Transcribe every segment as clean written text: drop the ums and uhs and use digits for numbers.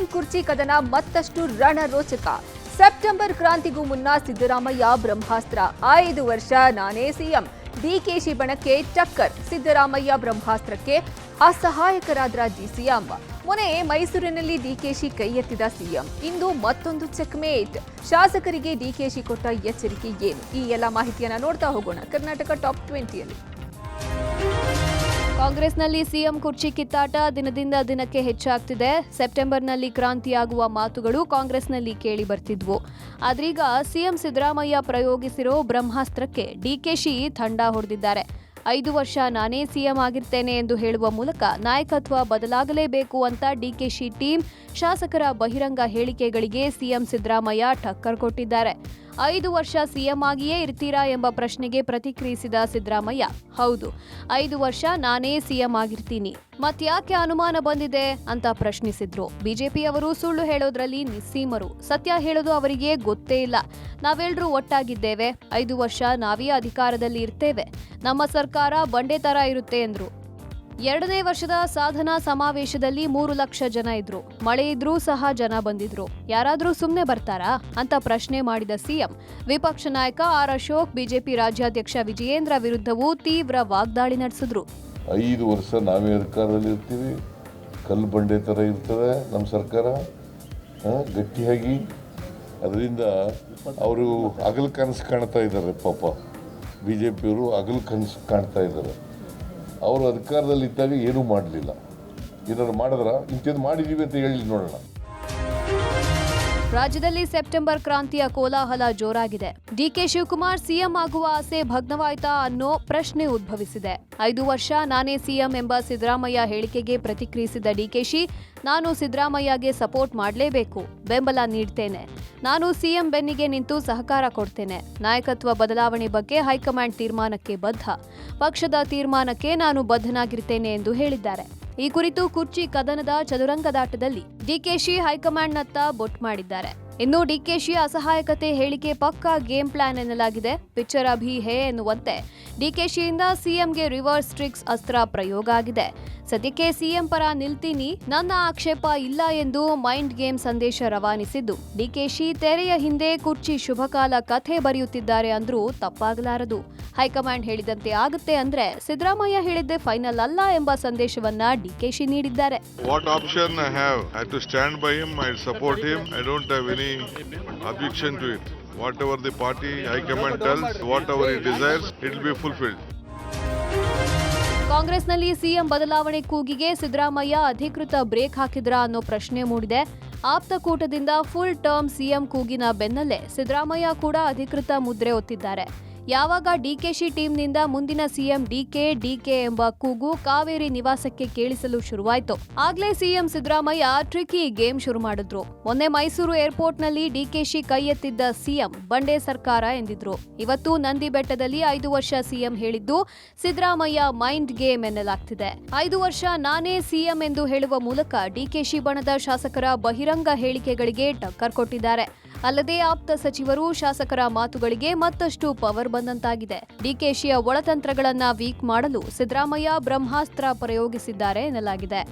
CM ಕುರ್ಚಿ ಕದನ ಮತ್ತಷ್ಟು ರಣರೋಚಕ. ಸೆಪ್ಟೆಂಬರ್ ಕ್ರಾಂತಿಗೂ ಮುನ್ನ ಸಿದ್ದರಾಮಯ್ಯ ಬ್ರಹ್ಮಾಸ್ತ್ರ. 5 ವರ್ಷ ನಾನೇ ಸಿಎಂ. ಡಿಕೆಶಿ ಬಣಕ್ಕೆ ಟಕ್ಕರ್. ಸಿದ್ದರಾಮಯ್ಯ ಬ್ರಹ್ಮಾಸ್ತ್ರಕ್ಕೆ ಅಸಹಾಯಕರಾದ ಡಿಸಿಎಂ. ಮೊನ್ನೆ ಮೈಸೂರಿನಲ್ಲಿ ಡಿಕೆಶಿ ಕೈ ಎತ್ತಿದ ಸಿಎಂ. ಇಂದು ಮತ್ತೊಂದು ಚೆಕ್ಮೇಟ್. ಶಾಸಕರಿಗೆ ಡಿಕೆಶಿ ಕೊಟ್ಟ ಎಚ್ಚರಿಕೆ ಏನು? ಈ ಎಲ್ಲ ಮಾಹಿತಿಯನ್ನ ನೋಡ್ತಾ ಹೋಗೋಣ ಕರ್ನಾಟಕ ಟಾಪ್ 20ಯಲ್ಲಿ. ಕಾಂಗ್ರೆಸ್ನಲ್ಲಿ ಸಿಎಂ ಕುರ್ಚಿ ಕಿತ್ತಾಟ ದಿನದಿಂದ ದಿನಕ್ಕೆ ಹೆಚ್ಚಾಗ್ತಿದೆ. ಸೆಪ್ಟೆಂಬರ್ನಲ್ಲಿ ಕ್ರಾಂತಿಯಾಗುವ ಮಾತುಗಳು ಕಾಂಗ್ರೆಸ್ನಲ್ಲಿ ಕೇಳಿ ಬರ್ತಿದ್ವು. ಆದ್ರೀಗ ಸಿಎಂ ಸಿದ್ದರಾಮಯ್ಯ ಪ್ರಯೋಗಿಸಿರೋ ಬ್ರಹ್ಮಾಸ್ತ್ರಕ್ಕೆ ಡಿಕೆಶಿ ಥಂಡ ಹೊಡೆದಿದ್ದಾರೆ. 5 ವರ್ಷ ನಾನೇ ಸಿಎಂ ಆಗಿರ್ತೇನೆ ಎಂದು ಹೇಳುವ ಮೂಲಕ ನಾಯಕತ್ವ ಬದಲಾಗಲೇಬೇಕು ಅಂತ ಡಿಕೆಶಿ ಟೀಮ್ ಶಾಸಕರ ಬಹಿರಂಗ ಹೇಳಿಕೆಗಳಿಗೆ ಸಿಎಂ ಸಿದ್ದರಾಮಯ್ಯ ಟಕ್ಕರ್ ಕೊಟ್ಟಿದ್ದಾರೆ. 5 ವರ್ಷ ಸಿಎಂ ಆಗಿಯೇ ಇರ್ತೀರಾ ಎಂಬ ಪ್ರಶ್ನೆಗೆ ಪ್ರತಿಕ್ರಿಯಿಸಿದ ಸಿದ್ದರಾಮಯ್ಯ, ಹೌದು 5 ವರ್ಷ ನಾನೇ ಸಿಎಂ ಆಗಿರ್ತೀನಿ. ಮತ್ಯಾಕೆ ಅನುಮಾನ ಬಂದಿದೆ ಅಂತ ಪ್ರಶ್ನಿಸಿದ್ರು. ಬಿಜೆಪಿಯವರು ಸುಳ್ಳು ಹೇಳೋದ್ರಲ್ಲಿ ನಿಸ್ಸೀಮರು. ಸತ್ಯ ಹೇಳೋದು ಅವರಿಗೆ ಗೊತ್ತೇ ಇಲ್ಲ. ನಾವೆಲ್ಲರೂ ಒಟ್ಟಾಗಿದ್ದೇವೆ. 5 ವರ್ಷ ನಾವೇ ಅಧಿಕಾರದಲ್ಲಿ ಇರ್ತೇವೆ. ನಮ್ಮ ಸರ್ಕಾರ ಬಂಡೆ ತರ ಇರುತ್ತೆ ಎಂದ್ರು. 2ನೇ ವರ್ಷದ ಸಾಧನಾ ಸಮಾವೇಶದಲ್ಲಿ 3 ಲಕ್ಷ ಜನ ಇದ್ರು. ಮಳೆ ಇದ್ರೂ ಸಹ ಜನ ಬಂದಿದ್ರು. ಯಾರಾದ್ರೂ ಸುಮ್ನೆ ಬರ್ತಾರಾ ಅಂತ ಪ್ರಶ್ನೆ ಮಾಡಿದ ಸಿಎಂ, ವಿಪಕ್ಷ ನಾಯಕ ಆರ್ ಅಶೋಕ್, ಬಿಜೆಪಿ ರಾಜ್ಯಾಧ್ಯಕ್ಷ ವಿಜಯೇಂದ್ರ ವಿರುದ್ಧವೂ ತೀವ್ರ ವಾಗ್ದಾಳಿ ನಡೆಸಿದ್ರು. 5 ವರ್ಷ ನಾವೇ ಅಧಿಕಾರದಲ್ಲಿ ಇರ್ತೀವಿ. ಕಲ್ಲು ಬಂಡೆ ತರ ಇರ್ತದೆ ನಮ್ಮ ಸರ್ಕಾರ, ಗಟ್ಟಿಯಾಗಿ. ಅದರಿಂದ ಅವರು ಹಗಲು ಕನಸು ಕಾಣ್ತಾ ಇದ್ದಾರೆ. ಪಾಪ ಬಿಜೆಪಿಯವರು ಹಗಲು ಕನಸು ಕಾಣ್ತಾ ಇದ್ದಾರೆ. ಅವರು ಅಧಿಕಾರದಲ್ಲಿ ಇದ್ದಾಗ ಏನೂ ಮಾಡಲಿಲ್ಲ. ಏನಾದ್ರು ಮಾಡಿದ್ರ ಇಂಥದ್ದು ಮಾಡಿದೀವಿ ಅಂತ ಹೇಳಿ ನೋಡೋಣ. ರಾಜ್ಯದಲ್ಲಿ ಸೆಪ್ಟೆಂಬರ್ ಕ್ರಾಂತಿಯ ಕೋಲಾಹಲ ಜೋರಾಗಿದೆ. ಡಿಕೆ ಶಿವಕುಮಾರ್ ಸಿಎಂ ಆಗುವ ಆಸೆ ಭಗ್ನವಾಯ್ತಾ ಅನ್ನೋ ಪ್ರಶ್ನೆ ಉದ್ಭವಿಸಿದೆ. 5 ವರ್ಷ ನಾನೇ ಸಿಎಂ ಎಂಬ ಸಿದ್ದರಾಮಯ್ಯ ಹೇಳಿಕೆಗೆ ಪ್ರತಿಕ್ರಿಯಿಸಿದ ಡಿಕೆಶಿ, ನಾನು ಸಿದ್ದರಾಮಯ್ಯಗೆ ಸಪೋರ್ಟ್ ಮಾಡಲೇಬೇಕು, ಬೆಂಬಲ ನೀಡ್ತೇನೆ. ನಾನು ಸಿಎಂ ಬೆನ್ನಿಗೆ ನಿಂತು ಸಹಕಾರ ಕೊಡ್ತೇನೆ. ನಾಯಕತ್ವ ಬದಲಾವಣೆ ಬಗ್ಗೆ ಹೈಕಮಾಂಡ್ ತೀರ್ಮಾನಕ್ಕೆ ಬದ್ಧ. ಪಕ್ಷದ ತೀರ್ಮಾನಕ್ಕೆ ನಾನು ಬದ್ಧನಾಗಿರ್ತೇನೆ ಎಂದು ಹೇಳಿದ್ದಾರೆ. ಈ ಕುರಿತು ಕುರ್ಚಿ ಕದನದ ಚದುರಂಗದಾಟದಲ್ಲಿ ಡಿಕೆಶಿ ಹೈಕಮಾಂಡ್ನತ್ತ ಬೊಟ್ ಮಾಡಿದ್ದಾರೆ. ಇನ್ನು ಡಿಕೆಶಿ ಅಸಹಾಯಕತೆ ಹೇಳಿಕೆ ಪಕ್ಕಾ ಗೇಮ್ ಪ್ಲಾನ್ ಎನ್ನಲಾಗಿದೆ. ಪಿಕ್ಚರ್ ಅಭಿ ಹೇ ಎನ್ನುವಂತೆ ಡಿಕೆಶಿಯಿಂದ ಸಿಎಂಗೆ ರಿವರ್ಸ್ ಟ್ರಿಕ್ಸ್ ಅಸ್ತ್ರ ಪ್ರಯೋಗ ಆಗಿದೆ. ಸದ್ಯಕ್ಕೆ ಸಿಎಂ ಪರ ನಿಲ್ತೀನಿ, ನನ್ನ ಆಕ್ಷೇಪ ಇಲ್ಲ ಎಂದು ಮೈಂಡ್ ಗೇಮ್ ಸಂದೇಶ ರವಾನಿಸಿದ್ದು, ಡಿಕೆಶಿ ತೆರೆಯ ಹಿಂದೆ ಕುರ್ಚಿ ಶುಭಕಾಲ ಕಥೆ ಬರೆಯುತ್ತಿದ್ದಾರೆ ಅಂದ್ರೂ ತಪ್ಪಾಗಲಾರದು. ಹೈಕಮಾಂಡ್ ಹೇಳಿದಂತೆ ಆಗುತ್ತೆ ಅಂದ್ರೆ ಸಿದ್ದರಾಮಯ್ಯ ಹೇಳಿದ್ದೆ ಫೈನಲ್ ಅಲ್ಲ ಎಂಬ ಸಂದೇಶವನ್ನ ಡಿಕೆಶಿ ನೀಡಿದ್ದಾರೆ. What option I have? I have to stand by him, I support him. I don't have any objection to it. Whatever the party high-command tells, whatever he desires, it will be fulfilled. ಕಾಂಗ್ರೆಸ್ನಲ್ಲಿ CM ಬದಲಾವಣೆ ಕೂಗಿಗೆ ಸಿದ್ದರಾಮಯ್ಯ ಅಧಿಕೃತ break ಹಾಕಿದ್ರಾ ಅನ್ನೋ ಪ್ರಶ್ನೆ ಮೂಡಿದೆ. ಆಪ್ತ ಕೂಟದಿಂದ full term CM ಕೂಗಿನ ಬೆನ್ನಲ್ಲೇ ಸಿದ್ದರಾಮಯ್ಯ ಕೂಡ ಅಧಿಕೃತ ಮುದ್ರೆ ಒತ್ತಿದ್ದಾರೆ. ಯಾವಾಗ ಡಿಕೆಶಿ ಟೀಮ್ನಿಂದ ಮುಂದಿನ ಸಿಎಂ ಡಿಕೆ ಎಂಬ ಕೂಗು ಕಾವೇರಿ ನಿವಾಸಕ್ಕೆ ಕೇಳಿಸಲು ಶುರುವಾಯಿತು, ಆಗ್ಲೇ ಸಿಎಂ ಸಿದ್ದರಾಮಯ್ಯ ಟ್ರಿಕಿ ಗೇಮ್ ಶುರು ಮಾಡಿದ್ರು. ಮೊನ್ನೆ ಮೈಸೂರು ಏರ್ಪೋರ್ಟ್ನಲ್ಲಿ ಡಿಕೆಶಿ ಕೈ ಎತ್ತಿದ್ದ ಸಿಎಂ ಬಂಡೆ ಸರ್ಕಾರ ಎಂದಿದ್ರು. ಇವತ್ತು ನಂದಿ ಬೆಟ್ಟದಲ್ಲಿ 5 ವರ್ಷ ಸಿಎಂ ಹೇಳಿದ್ದು ಸಿದ್ದರಾಮಯ್ಯ ಮೈಂಡ್ ಗೇಮ್ ಎನ್ನಲಾಗ್ತಿದೆ. 5 ವರ್ಷ ನಾನೇ ಸಿಎಂ ಎಂದು ಹೇಳುವ ಮೂಲಕ ಡಿಕೆಶಿ ಬಣದ ಶಾಸಕರ ಬಹಿರಂಗ ಹೇಳಿಕೆಗಳಿಗೆ ಟಕ್ಕರ್ ಕೊಟ್ಟಿದ್ದಾರೆ. ಅಲ್ಲದೆ ಆಪ್ತ ಸಚಿವರು ಶಾಸಕರ ಮಾತುಗಳಿಗೆ ಮತ್ತಷ್ಟು ಪವರ್ ಬಂದಂತಾಗಿದೆ. ಡಿಕೆಶಿಯ ಒಳತಂತ್ರಗಳನ್ನ ವೀಕ್ ಮಾಡಲು ಸಿದ್ದರಾಮಯ್ಯ ಬ್ರಹ್ಮಾಸ್ತ್ರ ಪ್ರಯೋಗಿಸಿದ್ದಾರೆ ಎನ್ನಲಾಗಿದೆ.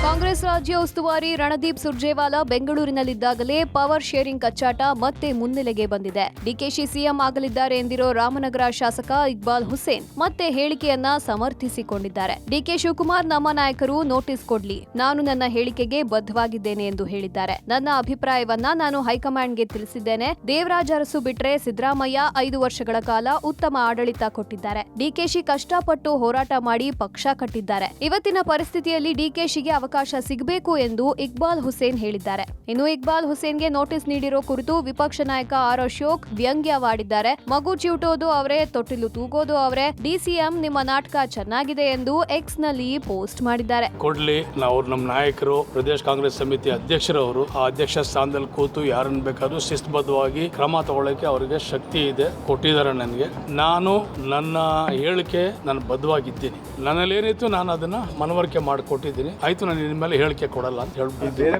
ಕಾಂಗ್ರೆಸ್ ರಾಜ್ಯ ಉಸ್ತುವಾರಿ ರಣದೀಪ್ ಸುರ್ಜೇವಾಲಾ ಬೆಂಗಳೂರಿನಲ್ಲಿದ್ದಾಗಲೇ ಪವರ್ ಶೇರಿಂಗ್ ಕಚ್ಚಾಟ ಮತ್ತೆ ಮುನ್ನೆಲೆಗೆ ಬಂದಿದೆ. ಡಿಕೆಶಿ ಸಿಎಂ ಆಗಲಿದ್ದಾರೆ ಎಂದಿರೋ ರಾಮನಗರ ಶಾಸಕ ಇಕ್ಬಾಲ್ ಹುಸೇನ್ ಮತ್ತೆ ಹೇಳಿಕೆಯನ್ನ ಸಮರ್ಥಿಸಿಕೊಂಡಿದ್ದಾರೆ. ಡಿಕೆ ಶಿವಕುಮಾರ್ ನಮ್ಮ ನಾಯಕರು ನೋಟಿಸ್ ಕೊಡ್ಲಿ, ನಾನು ನನ್ನ ಹೇಳಿಕೆಗೆ ಬದ್ಧವಾಗಿದ್ದೇನೆ ಎಂದು ಹೇಳಿದ್ದಾರೆ. ನನ್ನ ಅಭಿಪ್ರಾಯವನ್ನ ನಾನು ಹೈಕಮಾಂಡ್ಗೆ ತಿಳಿಸಿದ್ದೇನೆ. ದೇವರಾಜ ಅರಸು ಬಿಟ್ರೆ ಸಿದ್ದರಾಮಯ್ಯ 5 ವರ್ಷಗಳ ಕಾಲ ಉತ್ತಮ ಆಡಳಿತ ಕೊಟ್ಟಿದ್ದಾರೆ. ಡಿಕೆಶಿ ಕಷ್ಟಪಟ್ಟು ಹೋರಾಟ ಮಾಡಿ ಪಕ್ಷ ಕಟ್ಟಿದ್ದಾರೆ. ಇವತ್ತಿನ ಪರಿಸ್ಥಿತಿಯಲ್ಲಿ ಡಿಕೆಶಿಗೆ ಅವಕಾಶ ಸಿಗಬೇಕು ಎಂದು ಇಕ್ಬಾಲ್ ಹುಸೇನ್ ಹೇಳಿದ್ದಾರೆ. ಇನ್ನು ಇಕ್ಬಾಲ್ ಹುಸೇನ್ಗೆ ನೋಟಿಸ್ ನೀಡಿರೋ ಕುರಿತು ವಿಪಕ್ಷ ನಾಯಕ ಆರ್ ಅಶೋಕ್ ವ್ಯಂಗ್ಯವಾಡಿದ್ದಾರೆ. ಮಗು ಚಿವುಟೋದು ಅವರೇ, ತೊಟ್ಟಿಲು ತೂಗೋದು ಅವರೇ, ಡಿಸಿಎಂ ನಿಮ್ಮ ನಾಟಕ ಚೆನ್ನಾಗಿದೆ ಎಂದು ಎಕ್ಸ್ ನಲ್ಲಿ ಪೋಸ್ಟ್ ಮಾಡಿದ್ದಾರೆ. ಕೊಡ್ಲಿ, ನಾವು ನಮ್ಮ ನಾಯಕರು ಪ್ರದೇಶ ಕಾಂಗ್ರೆಸ್ ಸಮಿತಿ ಅಧ್ಯಕ್ಷರವರು ಆ ಅಧ್ಯಕ್ಷ ಸ್ಥಾನದಲ್ಲಿ ಕೂತು ಯಾರನ್ನು ಬೇಕಾದ್ರೂ ಶಿಸ್ತುಬದ್ಧವಾಗಿ ಕ್ರಮ ತಗೊಳ್ಳಕ್ಕೆ ಅವರಿಗೆ ಶಕ್ತಿ ಇದೆ, ಕೊಟ್ಟಿದ್ದಾರೆ ನನಗೆ. ನಾನು ನನ್ನ ಹೇಳಿಕೆ ನಾನು ಬದ್ಧವಾಗಿದ್ದೀನಿ. ನನ್ನಲ್ಲಿ ಏನಿತ್ತು ನಾನು ಅದನ್ನ ಮನವರಿಕೆ ಮಾಡಿಕೊಟ್ಟಿದ್ದೀನಿ. ಆಯ್ತು, ನಾನು ಇನ್ಮೇಲೆ ಹೇಳಿಕೆ ಕೊಡಲ್ಲ ಅಂತ ಹೇಳ್ಬಿಟ್ಟಿದ್ದೀನಿ.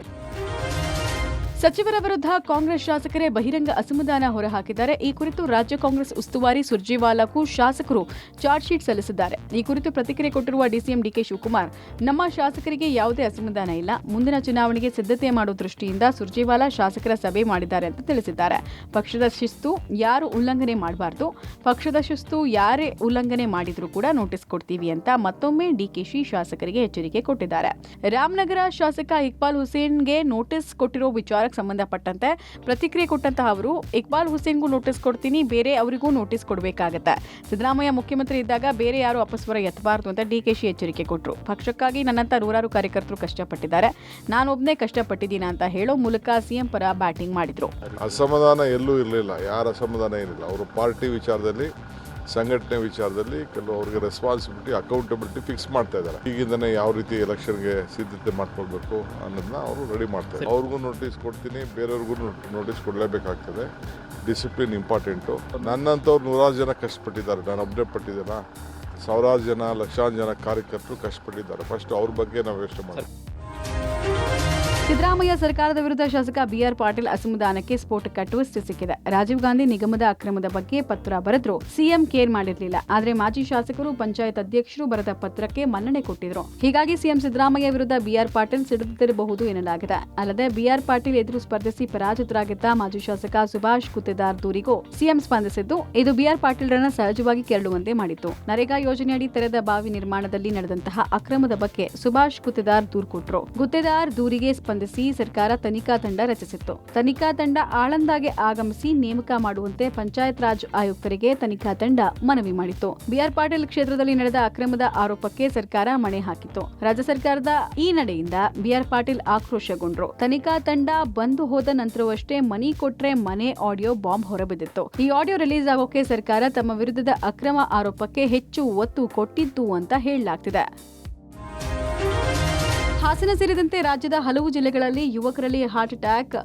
ಸಚಿವರ ವಿರುದ್ಧ ಕಾಂಗ್ರೆಸ್ ಶಾಸಕರೇ ಬಹಿರಂಗ ಅಸಮಾಧಾನ ಹೊರಹಾಕಿದ್ದಾರೆ. ಈ ಕುರಿತು ರಾಜ್ಯ ಕಾಂಗ್ರೆಸ್ ಉಸ್ತುವಾರಿ ಸುರ್ಜೇವಾಲಾಕ್ಕೂ ಶಾಸಕರು ಚಾರ್ಜ್ ಶೀಟ್ ಸಲ್ಲಿಸಿದ್ದಾರೆ. ಈ ಕುರಿತು ಪ್ರತಿಕ್ರಿಯೆ ಕೊಟ್ಟಿರುವ ಡಿಸಿಎಂ ಡಿಕೆ ಶಿವಕುಮಾರ್, ನಮ್ಮ ಶಾಸಕರಿಗೆ ಯಾವುದೇ ಅಸಮಾಧಾನ ಇಲ್ಲ. ಮುಂದಿನ ಚುನಾವಣೆಗೆ ಸಿದ್ಧತೆ ಮಾಡುವ ದೃಷ್ಟಿಯಿಂದ ಸುರ್ಜೇವಾಲಾ ಶಾಸಕರ ಸಭೆ ಮಾಡಿದ್ದಾರೆ ಅಂತ ತಿಳಿಸಿದ್ದಾರೆ. ಪಕ್ಷದ ಶಿಸ್ತು ಯಾರು ಉಲ್ಲಂಘನೆ ಮಾಡಬಾರದು. ಪಕ್ಷದ ಶಿಸ್ತು ಯಾರೇ ಉಲ್ಲಂಘನೆ ಮಾಡಿದ್ರೂ ಕೂಡ ನೋಟಿಸ್ ಕೊಡ್ತೀವಿ ಅಂತ ಮತ್ತೊಮ್ಮೆ ಡಿಕೆಶಿ ಶಾಸಕರಿಗೆ ಎಚ್ಚರಿಕೆ ಕೊಟ್ಟಿದ್ದಾರೆ. ರಾಮನಗರ ಶಾಸಕ ಇಕ್ಬಾಲ್ ಹುಸೇನ್ಗೆ ನೋಟಿಸ್ ಕೊಟ್ಟಿರೋ ವಿಚಾರಕ್ಕೆ ಸಂಬಂಧಪಟ್ಟಂತೆ ಪ್ರತಿಕ್ರಿಯೆ ಕೊಟ್ಟಂತಹ ಅವರು, ಇಕ್ಬಾಲ್ ಹುಸೇನ್ಗೂ ನೋಟಿಸ್ ಕೊಡ್ತೀನಿ, ಬೇರೆ ಅವರಿಗೂ ನೋಟಿಸ್ ಕೊಡಬೇಕಾಗತ್ತೆ. ಸಿದ್ದರಾಮಯ್ಯ ಮುಖ್ಯಮಂತ್ರಿ ಇದ್ದಾಗ ಬೇರೆ ಯಾರು ಅಪಸ್ವರ ಎತ್ತಬಾರದು ಅಂತ ಡಿಕೆಶಿ ಎಚ್ಚರಿಕೆ ಕೊಟ್ಟರು. ಪಕ್ಷಕ್ಕಾಗಿ ನನ್ನಂತ ನೂರಾರು ಕಾರ್ಯಕರ್ತರು ಕಷ್ಟಪಟ್ಟಿದ್ದಾರೆ, ನಾನೊಬ್ಬನೇ ಕಷ್ಟಪಟ್ಟಿದ್ದೀನಿ ಅಂತ ಹೇಳೋ ಮೂಲಕ ಸಿಎಂ ಪರ ಬ್ಯಾಟಿಂಗ್ ಮಾಡಿದ್ರು. ಅಸಮಾಧಾನ ಎಲ್ಲೂ ಇರಲಿಲ್ಲ, ಯಾರ ಅಸಮಾಧಾನ ಏನಿಲ್ಲ. ಅವರು ಪಾರ್ಟಿ ವಿಚಾರದಲ್ಲಿ, ಸಂಘಟನೆ ವಿಚಾರದಲ್ಲಿ ಕೆಲವು ಅವ್ರಿಗೆ ರೆಸ್ಪಾನ್ಸಿಬಿಲಿಟಿ, ಅಕೌಂಟಬಿಲಿಟಿ ಫಿಕ್ಸ್ ಮಾಡ್ತಾ ಇದ್ದಾರೆ. ಈಗಿಂದನೇ ಯಾವ ರೀತಿ ಎಲೆಕ್ಷನ್ಗೆ ಸಿದ್ಧತೆ ಮಾಡ್ಕೊಳ್ಬೇಕು ಅನ್ನೋದನ್ನ ಅವರು ರೆಡಿ ಮಾಡ್ತಾರೆ. ಅವ್ರಿಗೂ ನೋಟಿಸ್ ಕೊಡ್ತೀನಿ, ಬೇರೆಯವ್ರಿಗೂ ನೋಟಿಸ್ ಕೊಡಲೇಬೇಕಾಗ್ತದೆ. Discipline important. ನನ್ನಂಥವ್ರು ನೂರಾರು ಜನ ಕಷ್ಟಪಟ್ಟಿದ್ದಾರೆ, ನಾನು ಒಬ್ಬನೇ ಪಟ್ಟಿದ್ದೇನೆ. ಸಾವಿರಾರು ಜನ, ಲಕ್ಷಾಂತರ ಜನ ಕಾರ್ಯಕರ್ತರು ಕಷ್ಟಪಟ್ಟಿದ್ದಾರೆ. ಫಸ್ಟ್ ಅವ್ರ ಬಗ್ಗೆ ನಾವು ಯೋಚನೆ ಮಾಡಿ. ಸಿದ್ದರಾಮಯ್ಯ ಸರ್ಕಾರದ ವಿರುದ್ಧ ಶಾಸಕ ಬಿಆರ್ ಪಾಟೀಲ್ ಅಸಮಾಧಾನಕ್ಕೆ ಸ್ಫೋಟಕ ಟ್ವಿಸ್ಟ್ ಸಿಕ್ಕಿದೆ. ರಾಜೀವ್ ಗಾಂಧಿ ನಿಗಮದ ಅಕ್ರಮದ ಬಗ್ಗೆ ಪತ್ರ ಬರೆದ್ರು, ಸಿಎಂ ಕೇರ್ ಮಾಡಿರಲಿಲ್ಲ. ಆದ್ರೆ ಮಾಜಿ ಶಾಸಕರು, ಪಂಚಾಯತ್ ಅಧ್ಯಕ್ಷರು ಬರೆದ ಪತ್ರಕ್ಕೆ ಮನ್ನಣೆ ಕೊಟ್ಟಿದ್ರು. ಹೀಗಾಗಿ ಸಿಎಂ ಸಿದ್ದರಾಮಯ್ಯ ವಿರುದ್ಧ ಬಿಆರ್ ಪಾಟೀಲ್ ಸಿಡಿದಿರಬಹುದು ಎನ್ನಲಾಗಿದೆ. ಅಲ್ಲದೆ ಬಿಆರ್ ಪಾಟೀಲ್ ಎದುರು ಸ್ಪರ್ಧಿಸಿ ಪರಾಜಿತರಾಗಿದ್ದ ಮಾಜಿ ಶಾಸಕ ಸುಭಾಷ್ ಗುತ್ತೇದಾರ್ ದೂರಿಗೂ ಸಿಎಂ ಸ್ಪಂದಿಸಿದ್ದು, ಇದು ಬಿಆರ್ ಪಾಟೀಲ್ರನ್ನ ಸಹಜವಾಗಿ ಕೆರಳುವಂತೆ ಮಾಡಿತ್ತು. ನರೇಗಾ ಯೋಜನೆಯಡಿ ತೆರೆದ ಬಾವಿ ನಿರ್ಮಾಣದಲ್ಲಿ ನಡೆದಂತಹ ಅಕ್ರಮದ ಬಗ್ಗೆ ಸುಭಾಷ್ ಗುತ್ತೇದಾರ್ ದೂರು ಕೊಟ್ಟರು. ಗುತ್ತೇದಾರ್ ದೂರಿಗೆ ಸ್ಪಂದಿಸಿ ಸರ್ಕಾರ ತನಿಖಾ ತಂಡ ರಚಿಸಿತ್ತು. ತನಿಖಾ ತಂಡ ಆಳಂದಾಗೆ ಆಗಮಿಸಿ ನೇಮಕ ಮಾಡುವಂತೆ ಪಂಚಾಯತ್ ರಾಜ್ ಆಯುಕ್ತರಿಗೆ ತನಿಖಾ ತಂಡ ಮನವಿ ಮಾಡಿತ್ತು. ಬಿಆರ್ ಪಾಟೀಲ್ ಕ್ಷೇತ್ರದಲ್ಲಿ ನಡೆದ ಅಕ್ರಮದ ಆರೋಪಕ್ಕೆ ಸರ್ಕಾರ ಮಣೆ ಹಾಕಿತ್ತು. ರಾಜ್ಯ ಸರ್ಕಾರದ ಈ ನಡೆಯಿಂದ ಬಿಆರ್ ಪಾಟೀಲ್ ಆಕ್ರೋಶಗೊಂಡ್ರು. ತನಿಖಾ ತಂಡ ಬಂದು ಹೋದ ನಂತರವಷ್ಟೇ ಮನಿ ಕೊಟ್ರೆ ಮನೆ ಆಡಿಯೋ ಬಾಂಬ್ ಹೊರಬಿದ್ದಿತ್ತು. ಈ ಆಡಿಯೋ ರಿಲೀಸ್ ಆಗೋಕೆ ಸರ್ಕಾರ ತಮ್ಮ ವಿರುದ್ಧದ ಅಕ್ರಮ ಆರೋಪಕ್ಕೆ ಹೆಚ್ಚು ಒತ್ತು ಕೊಟ್ಟಿತ್ತು ಅಂತ ಹೇಳಲಾಗ್ತಿದೆ. ಹಾಸನ ಸೇರಿದಂತೆ ರಾಜ್ಯದ ಹಲವು ಜಿಲ್ಲೆಗಳಲ್ಲಿ ಯುವಕರಲ್ಲಿ ಹಾರ್ಟ್ ಅಟ್ಯಾಕ್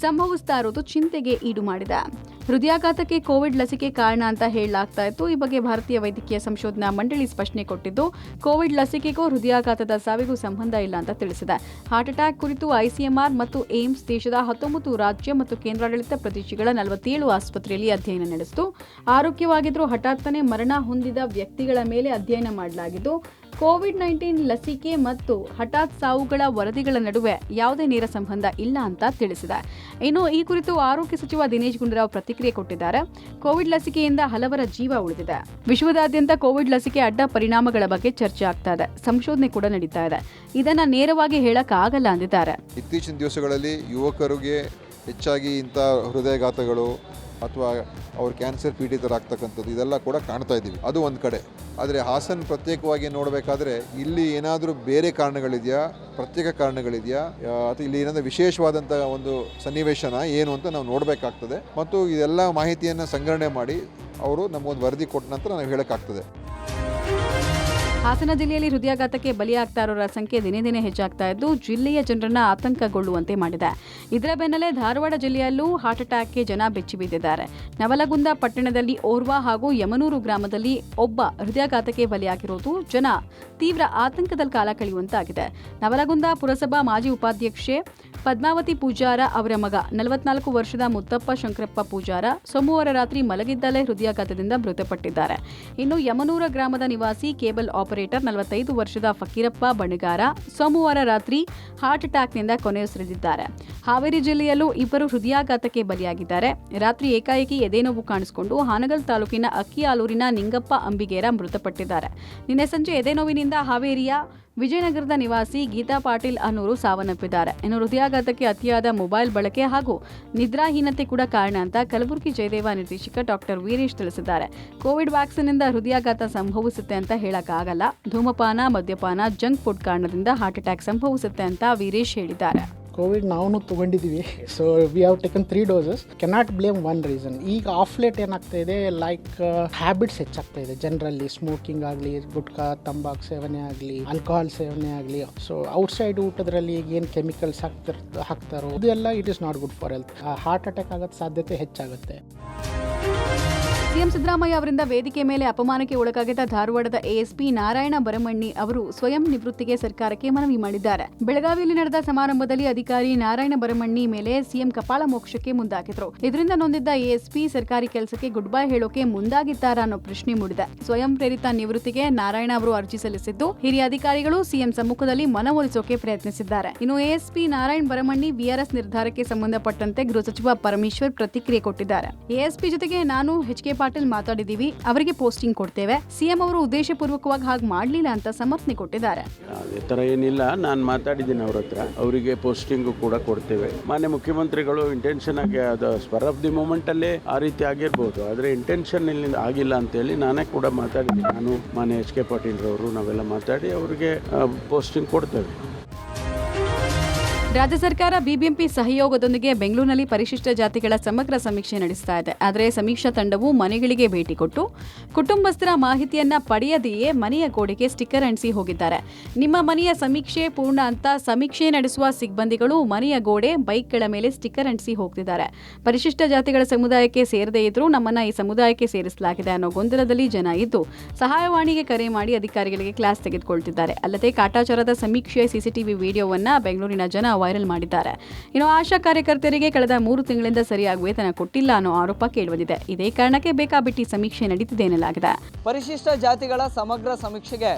ಸಂಭವಿಸ್ತಾ ಇರೋದು ಚಿಂತೆಗೆ ಈಡು ಮಾಡಿದೆ. ಹೃದಯಾಘಾತಕ್ಕೆ ಕೋವಿಡ್ ಲಸಿಕೆ ಕಾರಣ ಅಂತ ಹೇಳಲಾಗ್ತಾ ಇತ್ತು. ಈ ಬಗ್ಗೆ ಭಾರತೀಯ ವೈದ್ಯಕೀಯ ಸಂಶೋಧನಾ ಮಂಡಳಿ ಸ್ಪಷ್ಟನೆ ಕೊಟ್ಟಿದ್ದು, ಕೋವಿಡ್ ಲಸಿಕೆಗೂ ಹೃದಯಾಘಾತದ ಸಾವಿಗೂ ಸಂಬಂಧ ಇಲ್ಲ ಅಂತ ತಿಳಿಸಿದೆ. ಹಾರ್ಟ್ ಅಟ್ಯಾಕ್ ಕುರಿತು ಐಸಿಎಂಆರ್ ಮತ್ತು ಏಮ್ಸ್ ದೇಶದ 19 ರಾಜ್ಯ ಮತ್ತು ಕೇಂದ್ರಾಡಳಿತ ಪ್ರದೇಶಗಳ 47 ಆಸ್ಪತ್ರೆಯಲ್ಲಿ ಅಧ್ಯಯನ ನಡೆಸಿತು. ಆರೋಗ್ಯವಾಗಿದ್ದರೂ ಹಠಾತ್ತನೆ ಮರಣ ಹೊಂದಿದ ವ್ಯಕ್ತಿಗಳ ಮೇಲೆ ಅಧ್ಯಯನ ಮಾಡಲಾಗಿದ್ದು, ಕೋವಿಡ್-19 ಲಸಿಕೆ ಮತ್ತು ಹಠಾತ್ ಸಾವುಗಳ ವರದಿಗಳ ನಡುವೆ ಯಾವುದೇ ನೇರ ಸಂಬಂಧ ಇಲ್ಲ ಅಂತ ತಿಳಿಸಿದೆ. ಇನ್ನು ಈ ಕುರಿತು ಆರೋಗ್ಯ ಸಚಿವ ದಿನೇಶ್ ಗುಂಡೂರಾವ್ ಪ್ರತಿಕ್ರಿಯೆ ಕೊಟ್ಟಿದ್ದಾರೆ. ಕೋವಿಡ್ ಲಸಿಕೆಯಿಂದ ಹಲವರ ಜೀವ ಉಳಿದಿದೆ. ವಿಶ್ವದಾದ್ಯಂತ ಕೋವಿಡ್ ಲಸಿಕೆ ಅಡ್ಡ ಪರಿಣಾಮಗಳ ಬಗ್ಗೆ ಚರ್ಚೆ ಆಗ್ತಾ ಇದೆ, ಸಂಶೋಧನೆ ಕೂಡ ನಡೀತಾ ಇದೆ. ಇದನ್ನ ನೇರವಾಗಿ ಹೇಳಕ್ ಆಗಲ್ಲ ಅಂದಿದ್ದಾರೆ. ಇತ್ತೀಚಿನ ದಿವಸಗಳಲ್ಲಿ ಯುವಕರಿಗೆ ಹೆಚ್ಚಾಗಿ ಇಂಥ ಹೃದಯಾಘಾತಗಳು ಅಥವಾ ಅವ್ರು ಕ್ಯಾನ್ಸರ್ ಪೀಡಿತರಾಗ್ತಕ್ಕಂಥದ್ದು ಇದೆಲ್ಲ ಕೂಡ ಕಾಣ್ತಾ ಇದ್ದೀವಿ. ಅದು ಒಂದು ಕಡೆ. ಆದರೆ ಹಾಸನ್ ಪ್ರತ್ಯೇಕವಾಗಿ ನೋಡಬೇಕಾದ್ರೆ ಇಲ್ಲಿ ಏನಾದರೂ ಬೇರೆ ಕಾರಣಗಳಿದೆಯಾ, ಪ್ರತ್ಯೇಕ ಕಾರಣಗಳಿದೆಯಾ, ಅಥವಾ ಇಲ್ಲಿ ಏನಾದರೂ ವಿಶೇಷವಾದಂಥ ಒಂದು ಸನ್ನಿವೇಶನ ಏನು ಅಂತ ನಾವು ನೋಡಬೇಕಾಗ್ತದೆ. ಮತ್ತು ಇದೆಲ್ಲ ಮಾಹಿತಿಯನ್ನು ಸಂಗ್ರಹಣೆ ಮಾಡಿ ಅವರು ನಮಗೊಂದು ವರದಿ ಕೊಟ್ಟ ನಂತರ ನಾವು ಹೇಳೋಕ್ಕಾಗ್ತದೆ. ಹಾಸನ ಜಿಲ್ಲೆಯಲ್ಲಿ ಹೃದಯಾಘಾತಕ್ಕೆ ಬಲಿಯಾಗ್ತಾ ಇರೋರ ಸಂಖ್ಯೆ ದಿನೇ ದಿನೇ ಹೆಚ್ಚಾಗ್ತಾ ಇದ್ದು ಜಿಲ್ಲೆಯ ಜನರನ್ನ ಆತಂಕಗೊಳ್ಳುವಂತೆ ಮಾಡಿದೆ. ಇದರ ಬೆನ್ನಲ್ಲೇ ಧಾರವಾಡ ಜಿಲ್ಲೆಯಲ್ಲೂ ಹಾರ್ಟ್ ಅಟ್ಯಾಕ್ಗೆ ಜನ ಬೆಚ್ಚಿ ಬಿದ್ದಿದ್ದಾರೆ. ನವಲಗುಂದ ಪಟ್ಟಣದಲ್ಲಿ ಓರ್ವ ಹಾಗೂ ಯಮನೂರು ಗ್ರಾಮದಲ್ಲಿ ಒಬ್ಬ ಹೃದಯಾಘಾತಕ್ಕೆ ಬಲಿಯಾಗಿರೋದು ಜನ ತೀವ್ರ ಆತಂಕದಲ್ಲಿ ಕಾಲ ಕಳೆಯುವಂತಾಗಿದೆ. ನವಲಗುಂದ ಪುರಸಭಾ ಮಾಜಿ ಉಪಾಧ್ಯಕ್ಷೆ ಪದ್ಮಾವತಿ ಪೂಜಾರ ಅವರ ಮಗ 44 ವರ್ಷದ ಮುತ್ತಪ್ಪ ಶಂಕರಪ್ಪ ಪೂಜಾರ ಸೋಮವಾರ ರಾತ್ರಿ ಮಲಗಿದ್ದಲ್ಲೇ ಹೃದಯಾಘಾತದಿಂದ ಮೃತಪಟ್ಟಿದ್ದಾರೆ. ಇನ್ನು ಯಮನೂರ ಗ್ರಾಮದ ನಿವಾಸಿ ಕೇಬಲ್ ಆಪರೇಟರ್ 45 ವರ್ಷದ ಫಕೀರಪ್ಪ ಬಣಗಾರ ಸೋಮವಾರ ರಾತ್ರಿ ಹಾರ್ಟ್ ಅಟ್ಯಾಕ್ನಿಂದ ಕೊನೆಯುಸಿರೆಳಿದಿದ್ದಾರೆ. ಹಾವೇರಿ ಜಿಲ್ಲೆಯಲ್ಲೂ ಇಬ್ಬರು ಹೃದಯಾಘಾತಕ್ಕೆ ಬಲಿಯಾಗಿದ್ದಾರೆ. ರಾತ್ರಿ ಏಕಾಏಕಿ ಎದೆನೋವು ಕಾಣಿಸಿಕೊಂಡು ಹಾನಗಲ್ ತಾಲೂಕಿನ ಅಕ್ಕಿಯಾಲೂರಿನ ನಿಂಗಪ್ಪ ಅಂಬಿಗೇರ ಮೃತಪಟ್ಟಿದ್ದಾರೆ. ನಿನ್ನೆ ಸಂಜೆ ಎದೆನೋವಿನಿಂದ ಹಾವೇರಿಯ ವಿಜಯನಗರದ ನಿವಾಸಿ ಗೀತಾ ಪಾಟೀಲ್ ಅನ್ನೋರು ಸಾವನ್ನಪ್ಪಿದ್ದಾರೆ. ಇನ್ನು ಹೃದಯಾಘಾತಕ್ಕೆ ಅತಿಯಾದ ಮೊಬೈಲ್ ಬಳಕೆ ಹಾಗೂ ನಿದ್ರಾಹೀನತೆ ಕೂಡ ಕಾರಣ ಅಂತ ಕಲಬುರಗಿ ಜಯದೇವ ನಿರ್ದೇಶಕ ಡಾಕ್ಟರ್ ವೀರೇಶ್ ತಿಳಿಸಿದ್ದಾರೆ. ಕೋವಿಡ್ ವ್ಯಾಕ್ಸಿನ್ನಿಂದ ಹೃದಯಾಘಾತ ಸಂಭವಿಸುತ್ತೆ ಅಂತ ಹೇಳಕ್ಕಾಗಲ್ಲ. ಧೂಮಪಾನ, ಮದ್ಯಪಾನ, ಜಂಕ್ ಫುಡ್ ಕಾರಣದಿಂದ ಹಾರ್ಟ್ ಅಟ್ಯಾಕ್ ಸಂಭವಿಸುತ್ತೆ ಅಂತ ವೀರೇಶ್ ಹೇಳಿದ್ದಾರೆ. ಕೋವಿಡ್ ನಾವು ತೊಗೊಂಡಿದ್ದೀವಿ. So we have taken 3 doses. Cannot blame one reason. ಈಗ ಆಫ್ ಲೇಟ್ ಏನಾಗ್ತಾ ಇದೆ, ಲೈಕ್ ಹ್ಯಾಬಿಟ್ಸ್ ಹೆಚ್ಚಾಗ್ತಾ ಇದೆ ಜನರಲ್ಲಿ. ಸ್ಮೋಕಿಂಗ್ ಆಗಲಿ, ಗುಟ್ಕಾ ತಂಬಾಕು ಸೇವನೆ ಆಗಲಿ, ಆಲ್ಕೋಹಾಲ್ ಸೇವನೆ ಆಗಲಿ. ಸೊ ಔಟ್ಸೈಡ್ ಊಟದ್ರಲ್ಲಿ ಈಗ ಏನು ಕೆಮಿಕಲ್ಸ್ ಹಾಕ್ತಾರೋ ಇದೆಲ್ಲ it is not good for health. Heart attack ಆಗೋ ಸಾಧ್ಯತೆ ಹೆಚ್ಚಾಗುತ್ತೆ. ಸಿಎಂ ಸಿದ್ದರಾಮಯ್ಯ ಅವರಿಂದ ವೇದಿಕೆ ಮೇಲೆ ಅಪಮಾನಕ್ಕೆ ಒಳಗಾಗಿದ್ದ ಧಾರವಾಡದ ಎಎಸ್ಪಿ ನಾರಾಯಣ ಬರಮಣ್ಣಿ ಅವರು ಸ್ವಯಂ ನಿವೃತ್ತಿಗೆ ಸರ್ಕಾರಕ್ಕೆ ಮನವಿ ಮಾಡಿದ್ದಾರೆ. ಬೆಳಗಾವಿಯಲ್ಲಿ ನಡೆದ ಸಮಾರಂಭದಲ್ಲಿ ಅಧಿಕಾರಿ ನಾರಾಯಣ ಬರಮಣ್ಣಿ ಮೇಲೆ ಸಿಎಂ ಕಪಾಳ ಮೋಕ್ಷಕ್ಕೆ ಮುಂದಾಗಿದ್ರು. ಇದರಿಂದ ನೊಂದಿದ್ದ ಎಎಸ್ಪಿ ಸರ್ಕಾರಿ ಕೆಲಸಕ್ಕೆ ಗುಡ್ ಬೈ ಹೇಳೋಕೆ ಮುಂದಾಗಿದ್ದಾರಾ ಅನ್ನೋ ಪ್ರಶ್ನೆ ಮೂಡಿದೆ. ಸ್ವಯಂ ಪ್ರೇರಿತ ನಿವೃತ್ತಿಗೆ ನಾರಾಯಣ ಅವರು ಅರ್ಜಿ ಸಲ್ಲಿಸಿದ್ದು, ಹಿರಿಯ ಅಧಿಕಾರಿಗಳು ಸಿಎಂ ಸಮ್ಮುಖದಲ್ಲಿ ಮನವೊಲಿಸೋಕೆ ಪ್ರಯತ್ನಿಸಿದ್ದಾರೆ. ಇನ್ನು ಎಎಸ್ಪಿ ನಾರಾಯಣ ಬರಮಣ್ಣಿ ವಿಆರ್ಎಸ್ ನಿರ್ಧಾರಕ್ಕೆ ಸಂಬಂಧಪಟ್ಟಂತೆ ಗೃಹ ಸಚಿವ ಪರಮೇಶ್ವರ್ ಪ್ರತಿಕ್ರಿಯೆ ಕೊಟ್ಟಿದ್ದಾರೆ. ಎಎಸ್ಪಿ ಜೊತೆಗೆ ನಾನು ಎಚ್ ಕೆ ಪಾಟೀಲ್ ಮಾತಾಡಿದೀವಿ, ಅವರಿಗೆ ಪೋಸ್ಟಿಂಗ್ ಕೊಡ್ತೇವೆ. ಸಿಎಂ ಅವರು ಉದ್ದೇಶಪೂರ್ವಕವಾಗಿ ಹಾಗೆ ಮಾಡಲಿಲ್ಲ ಅಂತ ಸಮರ್ಥನೆ ಕೊಟ್ಟಿದ್ದಾರೆ. ಅದೇ ಥರ ಏನಿಲ್ಲ, ನಾನು ಮಾತಾಡಿದ್ದೀನಿ ಅವ್ರ ಹತ್ರ, ಅವರಿಗೆ ಪೋಸ್ಟಿಂಗು ಕೂಡ ಕೊಡ್ತೇವೆ. ಮಾನ್ಯ ಮುಖ್ಯಮಂತ್ರಿಗಳು ಇಂಟೆನ್ಷನ್ ಆಗಿ ಅದು ಸ್ಪರ್ ಆಫ್ ದಿ ಮೂಮೆಂಟಲ್ಲೇ ಆ ರೀತಿ ಆಗಿರ್ಬೋದು, ಆದರೆ ಇಂಟೆನ್ಷನ್ ಇಲ್ಲಿ ಆಗಿಲ್ಲ ಅಂತೇಳಿ ನಾನೇ ಕೂಡ ಮಾತಾಡಿದ್ದೀನಿ. ನಾನು ಮಾನ್ಯ ಎಚ್ ಕೆ ಪಾಟೀಲ್ರವರು ನಾವೆಲ್ಲ ಮಾತಾಡಿ ಅವರಿಗೆ ಪೋಸ್ಟಿಂಗ್ ಕೊಡ್ತೇವೆ. ರಾಜ್ಯ ಸರ್ಕಾರ ಬಿಬಿಎಂಪಿ ಸಹಯೋಗದೊಂದಿಗೆ ಬೆಂಗಳೂರಿನಲ್ಲಿ ಪರಿಶಿಷ್ಟ ಜಾತಿಗಳ ಸಮಗ್ರ ಸಮೀಕ್ಷೆ ನಡೆಸ್ತಾ ಇದೆ. ಆದರೆ ಸಮೀಕ್ಷಾ ತಂಡವು ಮನೆಗಳಿಗೆ ಭೇಟಿ ಕೊಟ್ಟು ಕುಟುಂಬಸ್ಥರ ಮಾಹಿತಿಯನ್ನ ಪಡೆಯದೆಯೇ ಮನೆಯ ಗೋಡೆಗೆ ಸ್ಟಿಕ್ಕರ್ ಅಂಟಿಸಿ ಹೋಗಿದ್ದಾರೆ. ನಿಮ್ಮ ಮನೆಯ ಸಮೀಕ್ಷೆ ಪೂರ್ಣ ಅಂತ ಸಮೀಕ್ಷೆ ನಡೆಸುವ ಸಿಬ್ಬಂದಿಗಳು ಮನೆಯ ಗೋಡೆ, ಬೈಕ್ಗಳ ಮೇಲೆ ಸ್ಟಿಕ್ಕರ್ ಅಂಟಿಸಿ ಹೋಗ್ತಿದ್ದಾರೆ. ಪರಿಶಿಷ್ಟ ಜಾತಿಗಳ ಸಮುದಾಯಕ್ಕೆ ಸೇರದೇ ಇದ್ರೂ ನಮ್ಮನ್ನ ಈ ಸಮುದಾಯಕ್ಕೆ ಸೇರಿಸಲಾಗಿದೆ ಅನ್ನೋ ಗೊಂದಲದಲ್ಲಿ ಜನ ಇದ್ದು ಸಹಾಯವಾಣಿಗೆ ಕರೆ ಮಾಡಿ ಅಧಿಕಾರಿಗಳಿಗೆ ಕ್ಲಾಸ್ ತೆಗೆದುಕೊಳ್ತಿದ್ದಾರೆ. ಅಲ್ಲದೆ ಕಾಟಾಚಾರದ ಸಮೀಕ್ಷೆಯ ಸಿಸಿಟಿವಿ ವಿಡಿಯೋವನ್ನ ಬೆಂಗಳೂರಿನ ಜನ ವೈರಲ್ ಮಾಡಿದ್ದಾರೆ. ಇನ್ನು ಆಶಾ ಕಾರ್ಯಕರ್ತರಿಗೆ ಕಳೆದ 3 ತಿಂಗಳಿಂದ ಸರಿಯಾಗಿ ವೇತನ ಕೊಟ್ಟಿಲ್ಲ ಅನ್ನೋ ಆರೋಪ ಕೇಳಿಬಂದಿದೆ. ಇದೇ ಕಾರಣಕ್ಕೆ ಬೇಕಾಬಿಟ್ಟಿ ಸಮೀಕ್ಷೆ ನಡೀತಿದೆ ಎನ್ನಲಾಗಿದೆ. ಪರಿಶಿಷ್ಟ ಜಾತಿಗಳ ಸಮಗ್ರ ಸಮೀಕ್ಷೆಗೆ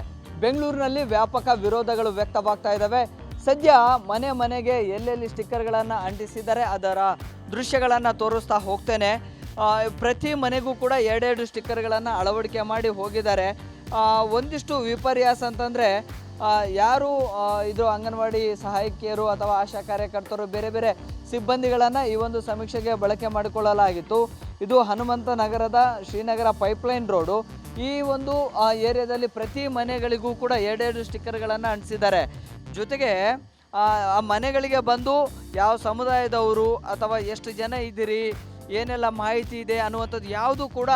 ಬೆಂಗಳೂರಿನಲ್ಲಿ ವ್ಯಾಪಕ ವಿರೋಧಗಳು ವ್ಯಕ್ತವಾಗ್ತಾ ಇದ್ದಾವೆ. ಸದ್ಯ ಮನೆ ಮನೆಗೆ ಎಲ್ಲೆಲ್ಲಿ ಸ್ಟಿಕ್ಕರ್ಗಳನ್ನು ಅಂಟಿಸಿದ್ದಾರೆ ಅದರ ದೃಶ್ಯಗಳನ್ನು ತೋರಿಸ್ತಾ ಹೋಗ್ತೇನೆ. ಪ್ರತಿ ಮನೆಗೂ ಕೂಡ 2 ಸ್ಟಿಕ್ಕರ್ಗಳನ್ನು ಅಳವಡಿಕೆ ಮಾಡಿ ಹೋಗಿದ್ದಾರೆ. ಒಂದಿಷ್ಟು ವಿಪರ್ಯಾಸ ಅಂತಂದರೆ ಯಾರು ಇದು ಅಂಗನವಾಡಿ ಸಹಾಯಕಿಯರು ಅಥವಾ ಆಶಾ ಕಾರ್ಯಕರ್ತರು ಬೇರೆ ಬೇರೆ ಸಿಬ್ಬಂದಿಗಳನ್ನು ಈ ಒಂದು ಸಮೀಕ್ಷೆಗೆ ಬಳಕೆ ಮಾಡಿಕೊಳ್ಳಲಾಗಿತ್ತು. ಇದು ಹನುಮಂತ ನಗರದ ಶ್ರೀನಗರ ಪೈಪ್ಲೈನ್ ರೋಡು. ಈ ಒಂದು ಏರಿಯಾದಲ್ಲಿ ಪ್ರತಿ ಮನೆಗಳಿಗೂ ಕೂಡ 2 ಸ್ಟಿಕ್ಕರ್ಗಳನ್ನು ಅಂಟಿಸಿದ್ದಾರೆ. ಜೊತೆಗೆ ಆ ಮನೆಗಳಿಗೆ ಬಂದು ಯಾವ ಸಮುದಾಯದವರು ಅಥವಾ ಎಷ್ಟು ಜನ ಇದ್ದೀರಿ, ಏನೆಲ್ಲ ಮಾಹಿತಿ ಇದೆ ಅನ್ನುವಂಥದ್ದು ಯಾವುದು ಕೂಡ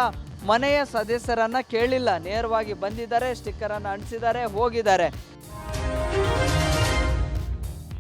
ಮನೆಯ ಸದಸ್ಯರನ್ನು ಕೇಳಿಲ್ಲ. ನೇರವಾಗಿ ಬಂದಿದ್ದಾರೆ, ಸ್ಟಿಕ್ಕರನ್ನು ಅಂಟಿಸಿದ್ದಾರೆ, ಹೋಗಿದ್ದಾರೆ.